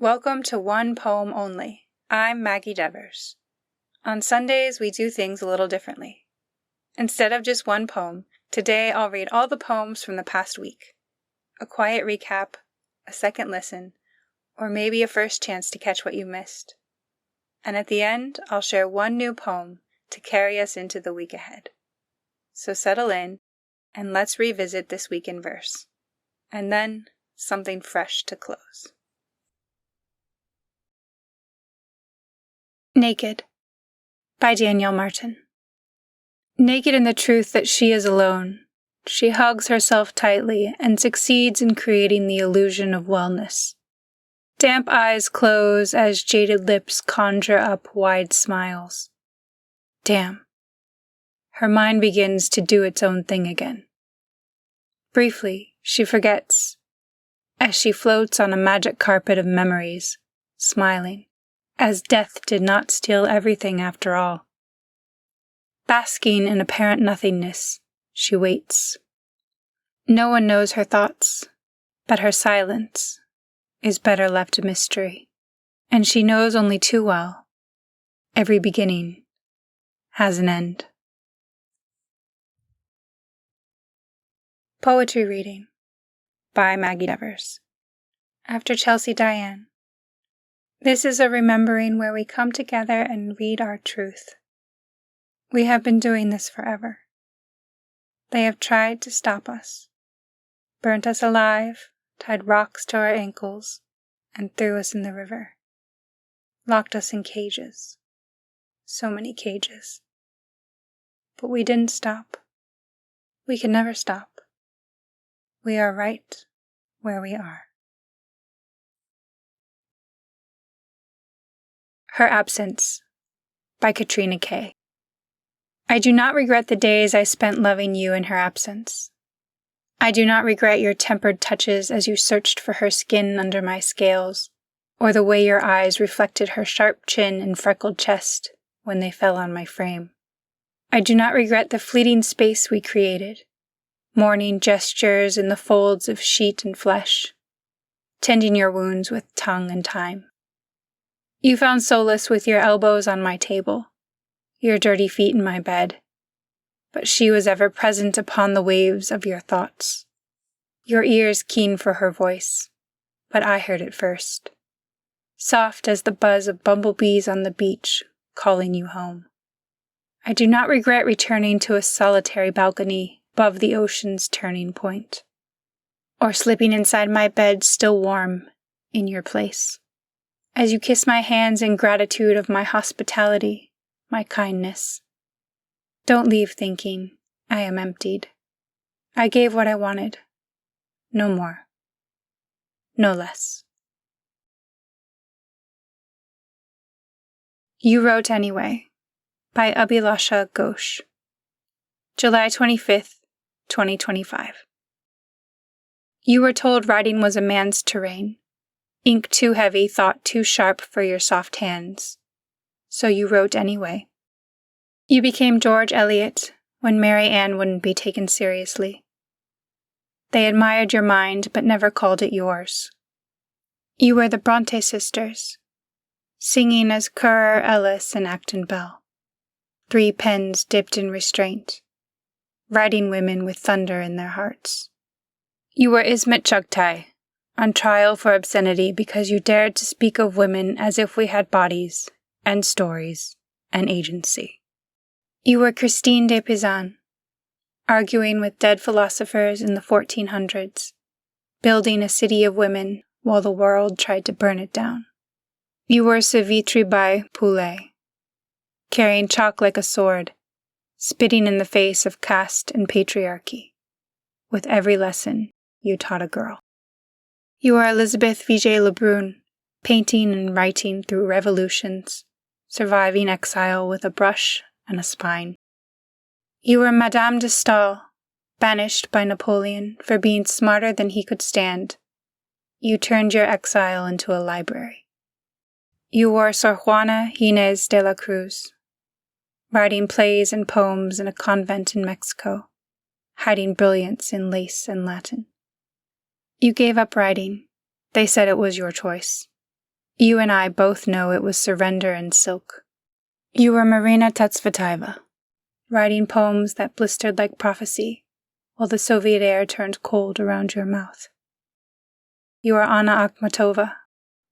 Welcome to One Poem Only. I'm Maggie Devers. On Sundays, we do things a little differently. Instead of just one poem, today I'll read all the poems from the past week. A quiet recap, a second listen, or maybe a first chance to catch what you missed. And at the end, I'll share one new poem to carry us into the week ahead. So settle in, and let's revisit this week in verse. And then, something fresh to close. Naked by Danielle Martin. Naked in the truth that she is alone, she hugs herself tightly and succeeds in creating the illusion of wellness. Damp eyes close as jaded lips conjure up wide smiles. Damn. Her mind begins to do its own thing again. Briefly, she forgets, as she floats on a magic carpet of memories, smiling, as death did not steal everything after all. Basking in apparent nothingness, she waits. No one knows her thoughts, but her silence is better left a mystery, and she knows only too well, every beginning has an end. Poetry reading by Maggie Devers. After Chelsea Diane. This is a remembering where we come together and read our truth. We have been doing this forever. They have tried to stop us, burnt us alive, tied rocks to our ankles, and threw us in the river. Locked us in cages. So many cages. But we didn't stop. We can never stop. We are right where we are. Her Absence by Katrina K. I do not regret the days I spent loving you in her absence. I do not regret your tempered touches as you searched for her skin under my scales, or the way your eyes reflected her sharp chin and freckled chest when they fell on my frame. I do not regret the fleeting space we created, morning gestures in the folds of sheet and flesh, tending your wounds with tongue and time. You found solace with your elbows on my table, your dirty feet in my bed, but she was ever present upon the waves of your thoughts, your ears keen for her voice, but I heard it first, soft as the buzz of bumblebees on the beach calling you home. I do not regret returning to a solitary balcony above the ocean's turning point, or slipping inside my bed still warm in your place. As you kiss my hands in gratitude of my hospitality, my kindness. Don't leave thinking I am emptied. I gave what I wanted. No more. No less. You Wrote Anyway by Abhilasha Ghosh. July 25th, 2025. You were told writing was a man's terrain. Ink too heavy, thought too sharp for your soft hands. So you wrote anyway. You became George Eliot when Mary Ann wouldn't be taken seriously. They admired your mind but never called it yours. You were the Bronte sisters, singing as Currer, Ellis, and Acton Bell. 3 pens dipped in restraint, writing women with thunder in their hearts. You were Ismet Chugtai, on trial for obscenity because you dared to speak of women as if we had bodies, and stories, and agency. You were Christine de Pizan, arguing with dead philosophers in the 1400s, building a city of women while the world tried to burn it down. You were Savitri-bai Phule, carrying chalk like a sword, spitting in the face of caste and patriarchy, with every lesson you taught a girl. You are Elizabeth Vigée Lebrun, painting and writing through revolutions, surviving exile with a brush and a spine. You were Madame de Staël, banished by Napoleon for being smarter than he could stand. You turned your exile into a library. You were Sor Juana Inés de la Cruz, writing plays and poems in a convent in Mexico, hiding brilliance in lace and Latin. You gave up writing. They said it was your choice. You and I both know it was surrender and silk. You were Marina Tsvetaeva, writing poems that blistered like prophecy, while the Soviet air turned cold around your mouth. You are Anna Akhmatova,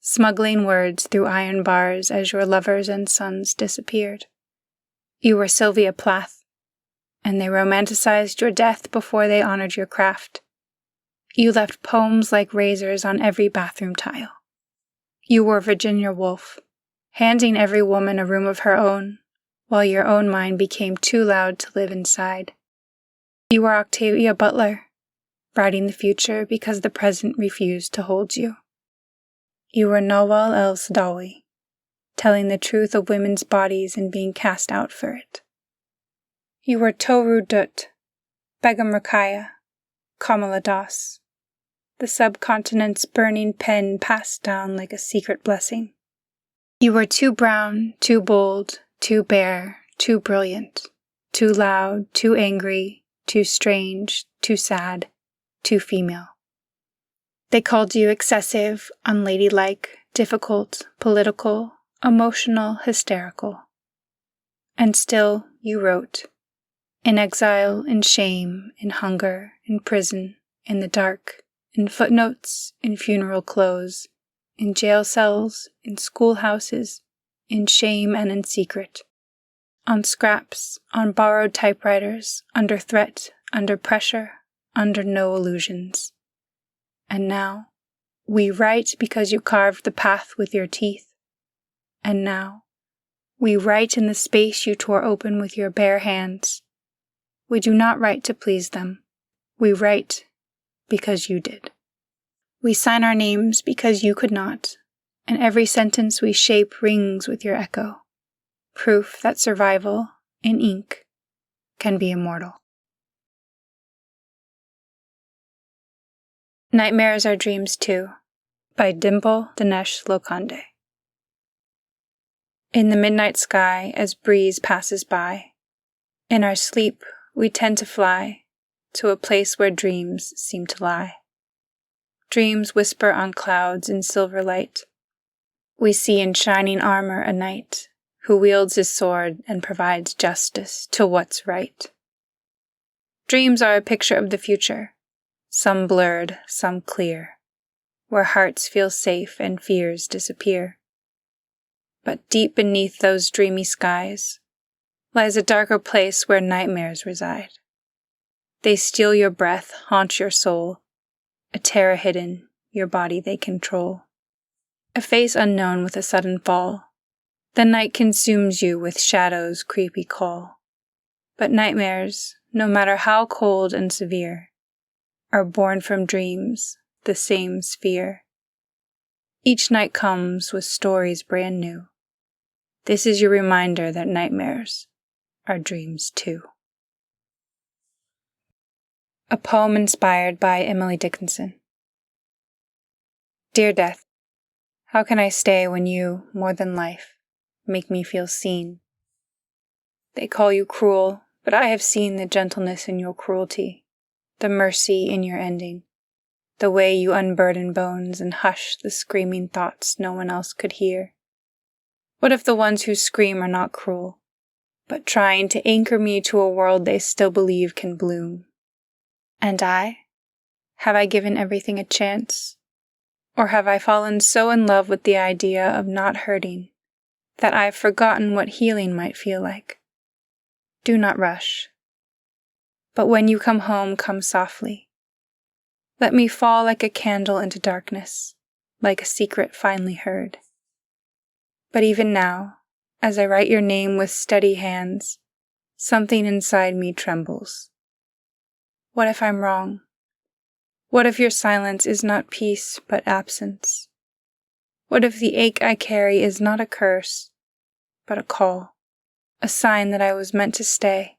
smuggling words through iron bars as your lovers and sons disappeared. You were Sylvia Plath, and they romanticized your death before they honored your craft. You left poems like razors on every bathroom tile. You were Virginia Woolf, handing every woman a room of her own, while your own mind became too loud to live inside. You were Octavia Butler, writing the future because the present refused to hold you. You were Nawal el-Saadawi, telling the truth of women's bodies and being cast out for it. You were Toru Dutt, Begum Rakaya, Kamala Das, the subcontinent's burning pen passed down like a secret blessing. You were too brown, too bold, too bare, too brilliant, too loud, too angry, too strange, too sad, too female. They called you excessive, unladylike, difficult, political, emotional, hysterical. And still you wrote, in exile, in shame, in hunger, in prison, in the dark, in footnotes, in funeral clothes, in jail cells, in schoolhouses, in shame and in secret, on scraps, on borrowed typewriters, under threat, under pressure, under no illusions. And now, we write because you carved the path with your teeth. And now, we write in the space you tore open with your bare hands. We do not write to please them. We write because you did. We sign our names because you could not, and every sentence we shape rings with your echo, proof that survival, in ink, can be immortal. Nightmares Are Dreams Too, by Dimple Dinesh Lokande. In the midnight sky, as breeze passes by, in our sleep we tend to fly to a place where dreams seem to lie. Dreams whisper on clouds in silver light. We see in shining armor a knight who wields his sword and provides justice to what's right. Dreams are a picture of the future, some blurred, some clear, where hearts feel safe and fears disappear. But deep beneath those dreamy skies lies a darker place where nightmares reside. They steal your breath, haunt your soul, a terror hidden, your body they control. A face unknown with a sudden fall. The night consumes you with shadows' creepy call. But nightmares, no matter how cold and severe, are born from dreams, the same sphere. Each night comes with stories brand new. This is your reminder that nightmares are dreams too. A poem inspired by Emily Dickinson. Dear Death, how can I stay when you, more than life, make me feel seen? They call you cruel, but I have seen the gentleness in your cruelty, the mercy in your ending, the way you unburden bones and hush the screaming thoughts no one else could hear. What if the ones who scream are not cruel, but trying to anchor me to a world they still believe can bloom? And I? Have I given everything a chance? Or have I fallen so in love with the idea of not hurting that I've forgotten what healing might feel like? Do not rush. But when you come home, come softly. Let me fall like a candle into darkness, like a secret finally heard. But even now, as I write your name with steady hands, something inside me trembles. What if I'm wrong? What if your silence is not peace but absence? What if the ache I carry is not a curse, but a call, a sign that I was meant to stay,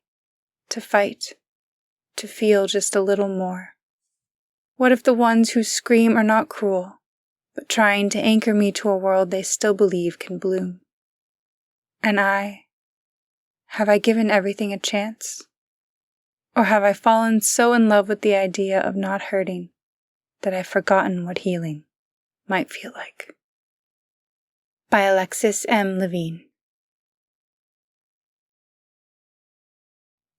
to fight, to feel just a little more? What if the ones who scream are not cruel, but trying to anchor me to a world they still believe can bloom? And have I given everything a chance? Or have I fallen so in love with the idea of not hurting that I've forgotten what healing might feel like? by Alexis M. Levine.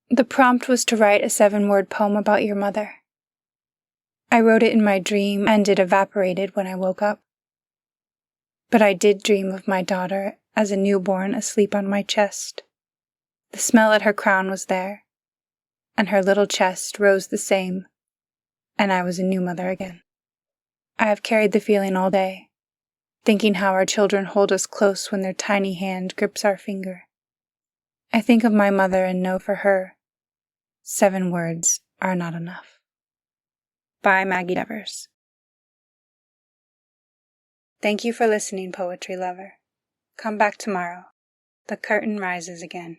The prompt was to write a 7-word poem about your mother. I wrote it in my dream and it evaporated when I woke up. But I did dream of my daughter as a newborn asleep on my chest. The smell at her crown was there, and her little chest rose the same, and I was a new mother again. I have carried the feeling all day, thinking how our children hold us close when their tiny hand grips our finger. I think of my mother and know for her, 7 words are not enough. By Maggie Devers. Thank you for listening, poetry lover. Come back tomorrow. The curtain rises again.